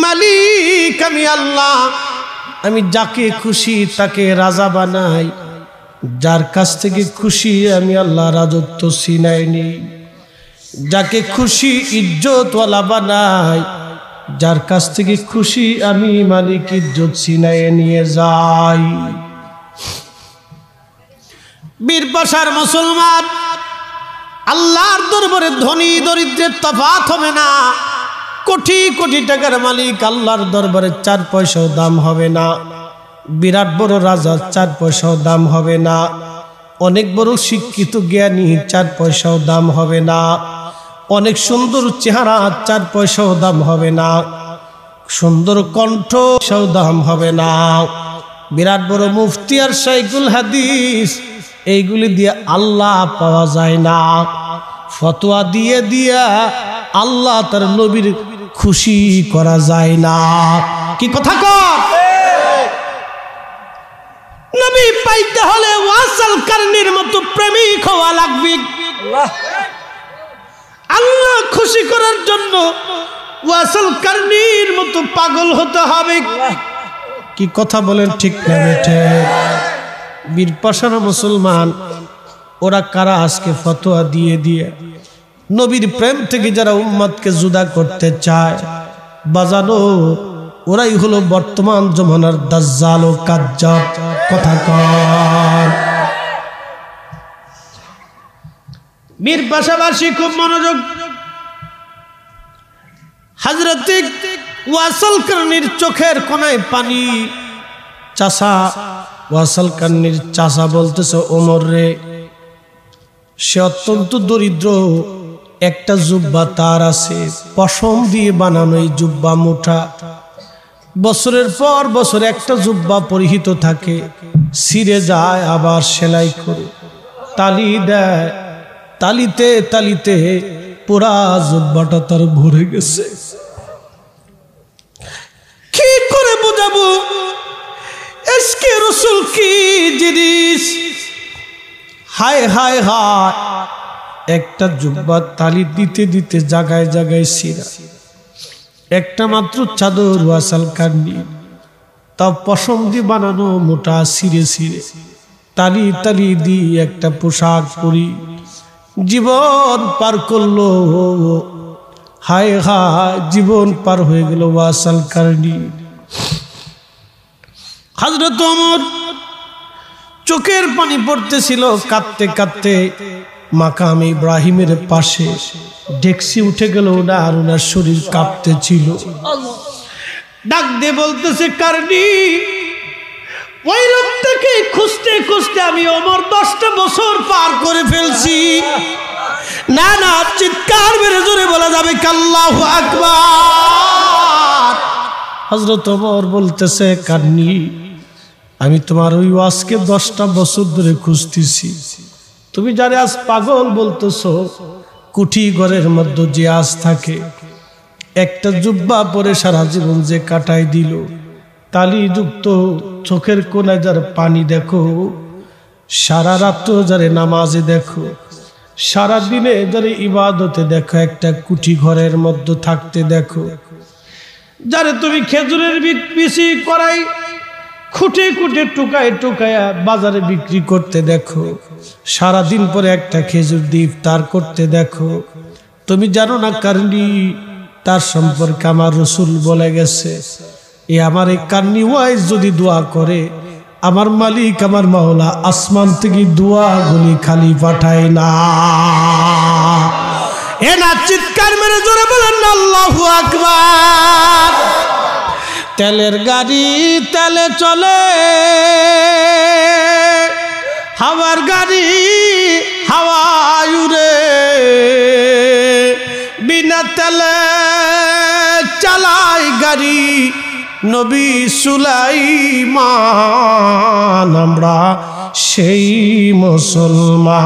মালিক আমি আল্লাহ। আমি যাকে খুশি তাকে রাজা বানাই, যার কাছ থেকে খুশি আমি আল্লাহ রাজত্ব ছিনাই নেই। যাকে খুশি ইজ্জতওয়ালা বানাই, যার কাছ থেকে খুশি আমি মালিক ইজ্জত ছিনাইয়ে নিয়ে যাই। বীরপাশার মুসলমান, আল্লাহর দরবারে ধনী দরিদ্রের তফাৎ হবে না। কোটি কোটি টাকার মালিক আল্লাহর দরবারে 4 পয়সাও দাম হবে না। বিরাট বড় রাজা 4 পয়সাও দাম হবে না। অনেক বড় শিক্ষিত জ্ঞানী 4 পয়সাও দাম হবে না। অনেক সুন্দর চেহারা 4 পয়সাও দাম হবে না। সুন্দর কণ্ঠ সেও দাম হবে না। বিরাট বড় মুফতি আর শাইখুল হাদিস এইগুলি দিয়ে আল্লাহ পাওয়া যায় না। ফতোয়া দিয়ে দিয়া আল্লাহ তার নবীর খুশি করা যায় না। কি কথা কর? নবী পাইতে হলে ওয়াসাল কারনির মতো প্রেমিক হওয়া লাগবে। আল্লাহ খুশি করার জন্য ওয়াসাল কারনির মতো পাগল হতে হবে। কি কথা বলেন, ঠিক না বেঠে? বীরপাশার মুসলমান, ওরা কারা আজকে ফতোয়া দিয়ে দিয়ে নবীর প্রেম থেকে যারা উম্মতকে জুদা করতে চায়, বাজানো ওরাই হলো বর্তমান জমানার দাজ্জাল ও কাজ্জাব। কথা কর। বীরপাশাবাসী খুব মনোযোগ। হযরত ওয়াসাল কারনির চোখের কোনায় পানি। চাচা ওয়াসাল কারনির চাচা বলতেছে, ওমর রে, সে অত্যন্ত দরিদ্র। একটা জুব্বা তার আছে, পশম দিয়ে বানানো এই জুব্বা মুঠা। বছরের পর বছর একটা জুব্বা পরিহিত থাকে, ছিঁড়ে যায়, আবার সেলাই করে তালি দেয়। তালিতে তালিতে পুরা জুব্বাটা তার ভরে গেছে। কি করে বোঝাবো ইশকে রাসূল কি জিনিস? হায় হায় হায়, একটা জুব্বা তালি দিতে দিতে জায়গায় জায়গায় ছিঁড়া। একটা মাত্র চাদর ওয়াসাল কারনি, তা পশম দিয়ে বানানো মোটা, ছিঁড়ে ছিঁড়ে তালি তালি দিয়ে একটা পোশাক পরি জীবন পার করলো। হায় হায়, জীবন পার হয়ে গেল ওয়াসাল কারনি। হযরত ওমর চোখের পানি পড়তেছিল, কাঁদতে কাঁদতে মাকাম ইব্রাহিমের পাশে ডেক্সি উঠে গেল ওটা, আর ওনার শরীর কাঁপতে ছিল। ডাক দিয়ে বলতেছে, কারনি, ওই লোকটাকে খুঁজতে খুঁজতে আমি ওমর 10টা বছর পার করে ফেলছি। না না, চিৎকার মেরে জোরে বলা যাবে আল্লাহু আকবার। হযরত ওমর বলতেছে, কারনি, আমি তোমার ওই ওয়াজকে 10টা বছর ধরে খুঁজতেছি। তুমি যারে আজ পাগল বলতেছো, কুঠি ঘরের মধ্যে যে আজ থাকে, একটা জুব্বা পরে সারা জীবন যে কাটাই দিল, তালি যুক্ত চোখের কোনায় যার পানি দেখো, সারা রাত্র যারে নামাজে দেখো, সারা দিনে যারে ইবাদতে দেখো, একটা কুঠি ঘরের মধ্যে থাকতে দেখো, যারে তুমি খেজুরের বিচি করাই খুঁটে খুঁটে টুকায় টুকায়া বাজারে বিক্রি করতে দেখো, সারাদিন পরে একটা খেজুর দিয়ে ইফতার করতে দেখো, তুমি জানো না কারনি তার সম্পর্কে আমার রাসূল বলে গেছে, আমার এই কারনি ওয়াইজ যদি দোয়া করে, আমার মালিক আমার মাওলা আসমান থেকে দোয়াগুলি খালি পাঠায় না। এ না, চিৎকার মেরে জোরে বলেন আল্লাহু আকবার। তেলের গাড়ি তেলে চলে, হাওয়ার গাড়ি হাওয়ায় উড়ে, বিনা তেলে চালাই গাড়ি নবী সুলাইমান। আমরা সেই মুসলমান,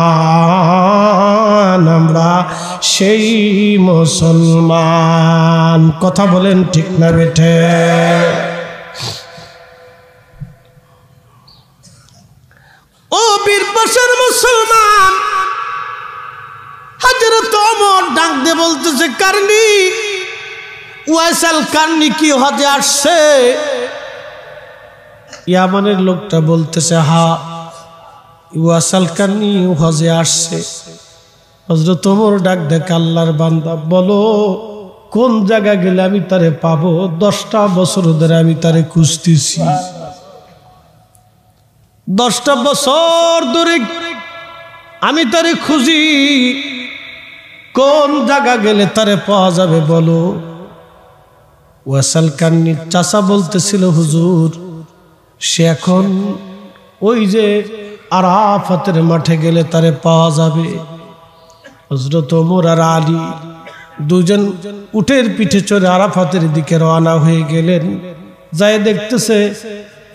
আমরা সেই মুসলমান। কথা বলেন ঠিক না বেঠে? ও বীরপাশার মুসলমান, হযরত ওমর ডাক দিয়ে বলতেছে, কারনি, ওয়াসাল কারনি কি হজে আসছে? ইয়ামানের লোকটা বলতেছে, হ্যাঁ, ওয়াসাল কারনি হজে আসছে। হযরত ওমর ডাক দেখে, আল্লাহর বান্দা বলো কোন জায়গা গেলে আমি তারে পাবো? 10টা বছর ধরে আমি তারে খুঁজতেছি, 10টা বছর ধরে আমি তারে খুঁজি, কোন জায়গা গেলে তারে পাওয়া যাবে বলো? ওয়াসাল কান্নি চাচা বলতেছিল, হুজুর সে এখন ওই যে আরাফাতের মাঠে গেলে তারে পাওয়া যাবে। হযরত ওমর আর আলী দুজন উটের পিঠে চড়ে আরাফাতের দিকে রওনা হয়ে গেলেন। যায় দেখতেছে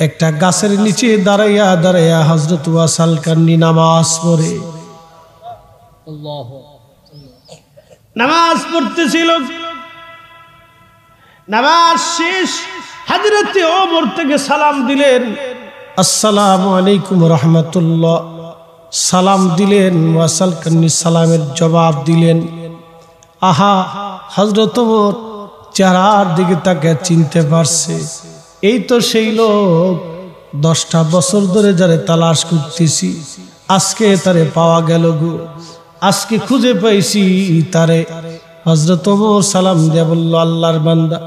একটা গাছের নিচে দাঁড়াইয়া দাঁড়াইয়া হযরত ওয়াসাল কান্নি নামাজ পড়ে, নামাজ পড়তেছিল। নামাজ শেষ হযরত ওমর থেকে সালাম দিলেন, আসসালামু আলাইকুম রাহমাতুল্লাহ, সালাম দিলেন। ওয়াসাল কান্নি সালামের জবাব দিলেন। আহা, হযরত ওমর চেহারার দিকে তাকে চিনতে পারছে, এই তো সেই লোক 10টা বছর ধরে যারে তালাশ করতেছি, আজকে তারে পাওয়া গেল গো, আজকে খুঁজে পাইছি তারে। হযরত ওমর সালাম দিয়ে বলল, আল্লাহর বান্দা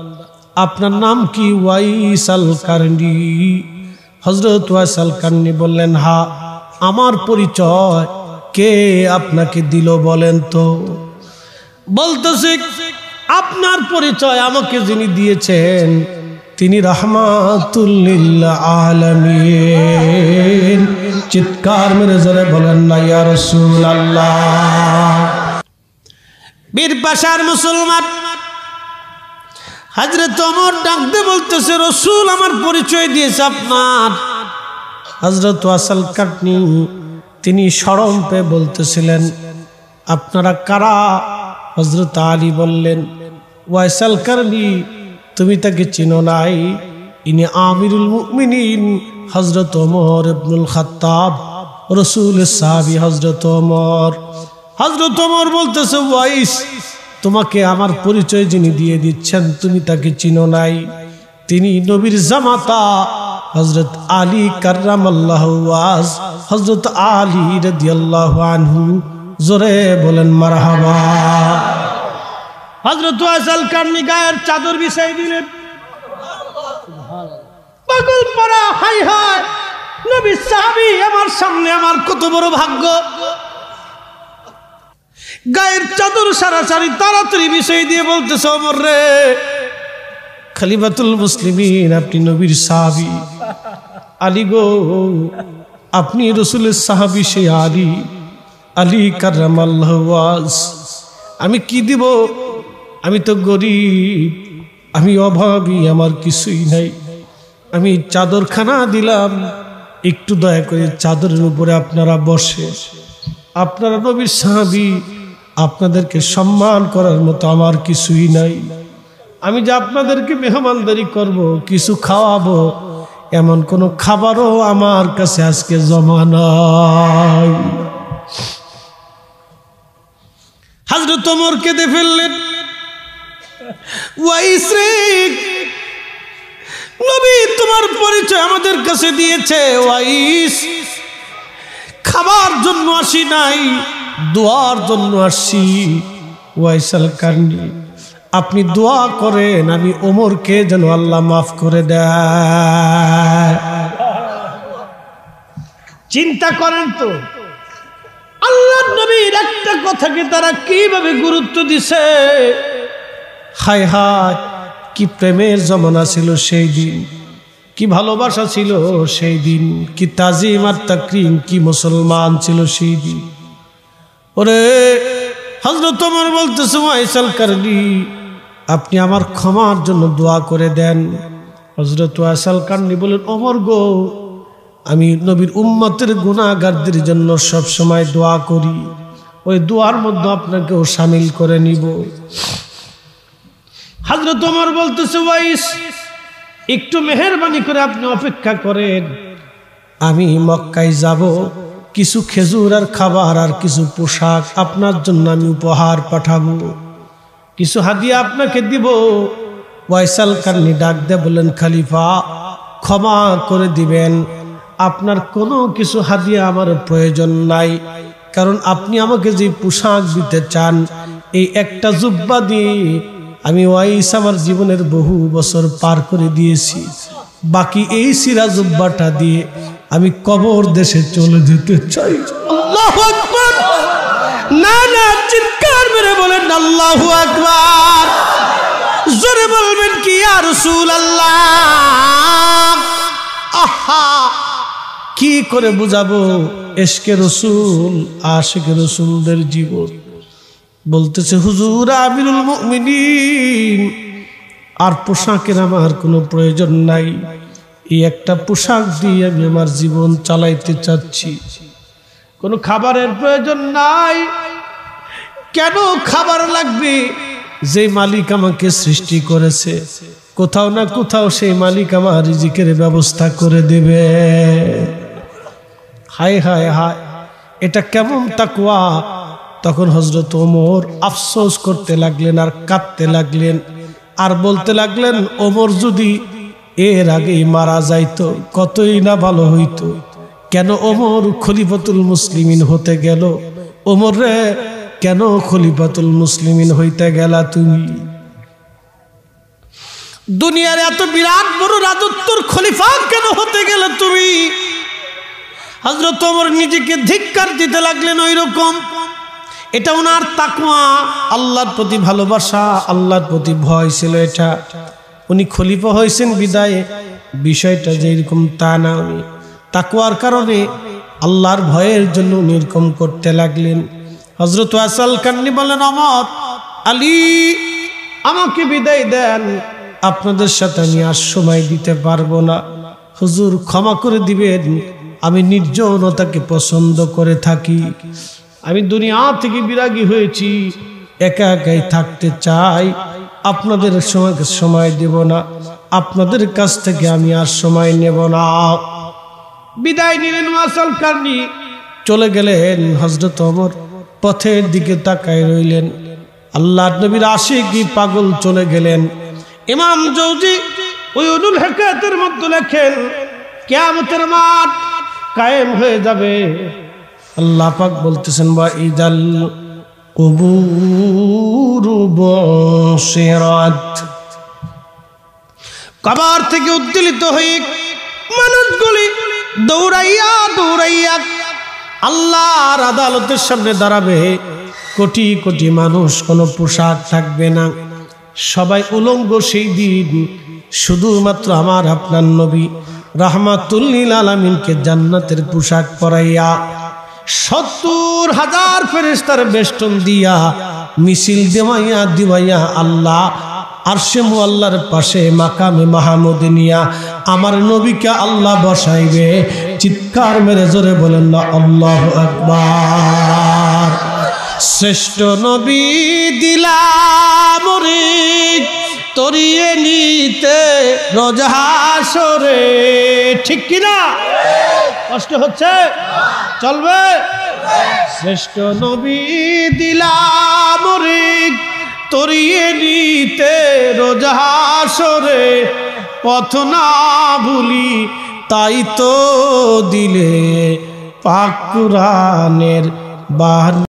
আপনার নাম কি? ওয়াইসাল কারনি। হযরত ওয়াইসাল কারনি বললেন, হ্যাঁ আমার পরিচয় কে আপনাকে দিল বলেন তো? বলতেছে, আপনার পরিচয় আমাকে যিনি দিয়েছেন তিনি রাহমাতুল লিল আলামিন। চিৎকার মেরে জোরে বলেন না ইয়া রাসূলুল্লাহ। বীর পাশার মুসলমান হযরত ওমর ডাকতে বলতেছে, রাসূল আমার পরিচয় দিয়েছে আপনার। হযরত ওয়াসাল কারনি তিনি শরম পেয়ে বলতেছিলেন, আপনারা কারা? হযরত আলী বললেন, ওয়াইসাল কারনি তুমি তাকে চিনো নাই, ইনি আমিরুল মুমিনিন হযরত ওমর ইবনুল খাত্তাব, রাসূলের সাহাবী হযরত ওমর। হযরত ওমর বলতেছে, ওয়াইস তোমাকে আমার পরিচয় যিনি দিয়ে দিচ্ছেন তুমি তাকে চিনো নাই, তিনি নবীর জামাতা হযরত আলী কাররামাল্লাহু ওয়াজ, হযরত আলী রাদিয়াল্লাহু আনহু। জোরে বলেন মারহাবা। হযরত ওয়াইসাল কারনি গায়ের চাদর বিছাই দিলেন, পাগল পড়া, হাই হাই নবীর সাহাবী আমার সামনে, আমার কত বড় ভাগ্য। গায়ের চাদর সারাসারি তাড়াতাড়ি বিছাই দিয়ে বলতেছে, ওমর রে, খলিফাতুল মুসলিমিন আপনি নবীর সাহাবী, আলী গো আপনি রাসূলের সাহাবী, সেই আলী, আলী কাররামাল্লাহু ওয়াজ। আমি কি দিব? আমি তো গরিব, আমি অভাবী, আমার কিছুই নাই। আমি চাদরখানা দিলাম, একটু দয়া করে চাদরের উপরে আপনারা বসে, আপনারা নবীর সাহাবী, আপনাদেরকে সম্মান করার মতো আমার কিছুই নাই। আমি যে আপনাদেরকে মেহমানদারি করব, কিছু খাওয়াবো, এমন কোনো খাবারও আমার কাছে আজকে জমা নাই। হযরত ওমর কেঁদে ফেললেন, ওয়াইস রে, নবী তোমার পরিচয় আমাদের কাছে দিয়েছে, ওয়াইস খাবার জন্য আসি নাই, দোয়ার জন্য আসছি। ওয়াইসাল কারনি আপনি দোয়া করেন আমি ওমরকে যেন আল্লাহ মাফ করে দেয়। চিন্তা করেন তো, আল্লাহর নবীর একটা কথাকে তারা কিভাবে গুরুত্ব দিছে। হায় হায়, কি প্রেমের জমানা ছিল সেই দিন, কি ভালোবাসা ছিল সেই দিন, কি তাজিম আর তাকরিম, কি মুসলমান ছিল সেই দিন। ওরে হযরত ওমর বলতেছে, ওয়াইসাল কারনি আপনি আমার ক্ষমার জন্য দোয়া করে দেন। হযরত ওয়াইসাল কারনি বলেন, ওমর গো, আমি নবীর উম্মতের গুনাহগারদের জন্য সব সময় দোয়া করি, ওই দোয়ার মধ্যে আপনাকেও শামিল করে নিব। হযরত ওমর বলতেছে, ওয়াইস একটু মেহেরবানি করে আপনি অপেক্ষা করেন, আমি মক্কায় যাব, কিছু খেজুর আর খাবার আর কিছু পোশাক আপনার জন্য আমি উপহার পাঠাবো, কিছু হাদিয়া আপনাকে দিব। ওয়াইসাল কারনি ডাক দিয়ে বলেন, খলিফা ক্ষমা করে দিবেন, আপনার কোনো কিছু হাদিয়া আমার প্রয়োজন নাই, কারণ আপনি আমাকে যে পোশাক দিতে চান, এই একটা জুব্বা দিয়ে আমি ওয়াইস আমার জীবনের বহু বছর পার করে দিয়েছি। বাকি এই সিরা জুব্বাটা দিয়ে আমি কবর দেশে চলে যেতে চাই। আল্লাহু আকবার! না না, চিৎকার মেরে বলেন আল্লাহু আকবার! জোরে বলবেন কি ইয়া রাসূলুল্লাহ? আহা, কি করে বুঝাবো ইশকে রাসূল, আশিকে রাসূলদের জীবন। বলতেছে হুজুর আমিরুল মুমিনিন, আর পোশাকের আমার কোনো প্রয়োজন নাই, এই একটা পোশাক দিয়ে আমি আমার জীবন চালাইতে চাচ্ছি। কোনো খাবারের প্রয়োজন নাই। কেন খাবার লাগবে? যে মালিক আমাকে সৃষ্টি করেছে, কোথাও না কোথাও সেই মালিক আমার রিজিকের ব্যবস্থা করে দেবে। হায় হায় হায়, এটা কেমন তাকওয়া! তখন হযরত ওমর আফসোস করতে লাগলেন আর কাঁদতে লাগলেন আর বলতে লাগলেন, ওমর যদি এর আগেই মারা যাইতো কতই না ভালো হইতো। কেন ওমর খলিফাতুল মুসলিমিন হতে গেল? ওমর রে, কেন খলিফাতুল মুসলিমিন হইতে গেলা তুমি? দুনিয়ার এত বিরাট বড় রাজত্বর খলিফা কেন হতে গেলে তুমি? হযরত ওমর নিজেকে ধিক্কার দিতে লাগলেন ওই রকম। এটা ওনার তাকওয়া, আল্লাহর প্রতি ভালোবাসা, আল্লাহর প্রতি ভয় ছিল এটা। উনি খলিফা হয়েছেন বিদায় বিষয়টা যে এরকম তা না, উনি তাকওয়ার কারণে আল্লাহর ভয়ের জন্য উনি এরকম করতে লাগলেন। হযরত আসাল কান্নি বলেন, ওমর, আলী, আমাকে বিদায় দেন, আপনাদের সাথে আমি আর সময় দিতে পারবো না। হুজুর ক্ষমা করে দিবেন, আমি নির্জনতাকে পছন্দ করে থাকি। আমি দুনিয়া থেকে বিরাগী হয়েছি, একা একাই থাকতে চাই, আপনাদের সময় দেব না, আপনাদের কাছ থেকে আমি আর সময় নেব না। বিদায় নিলেন আসাল কান্নি, চলে গেলেন। হযরত ওমর পথের দিকে তাকায় রইলেন। আল্লাহর নবীর আশিকি পাগল চলে গেলেন। ইমাম জৌজি উয়ুনুল হিকায়াতের মধ্যে লেখেন, কিয়ামতের মাঠ কায়েম হয়ে যাবে। আল্লাহ পাক বলতেছেন, ওয়া ইদাল কুবুরু বুশিরাত, কবর থেকে উদ্দোলিত হয়ে মানুষগুলি দৌড়াইয়া দৌড়াইয়া আল্লাহর আদালতের সামনে দাঁড়াবে। কোটি কোটি মানুষ, কোনো পোশাক থাকবে না, সবাই উলঙ্গ সেই দিন। শুধুমাত্র আমার আপনার নবী রাহমাতুল লিল আলামিনকে জান্নাতের পোশাক পরাইয়া ৭০,০০০ ফেরেশতার বেষ্টন দিয়া মিছিল দেওয়াইয়া দিওয়াইয়া আল্লাহ আরশে মুআল্লার পাশে মাকামে মাহমুদ নিয়া আমার নবীকে আল্লাহ বসাইবে। চিৎকার মেরে জোরে বলেন না আল্লাহু আকবার। শ্রেষ্ঠ নবী দিলাম রিক তরিয়ে নিতে রোজ হাসরে। ঠিক কিনা? কষ্ট হচ্ছে? চলবে? শ্রেষ্ঠ নবী দিলাম রিক তরিয়ে নিতে রোজ হাসরে, পথ না ভুলি তাই তো দিলে পাক কুরআনের বাহর।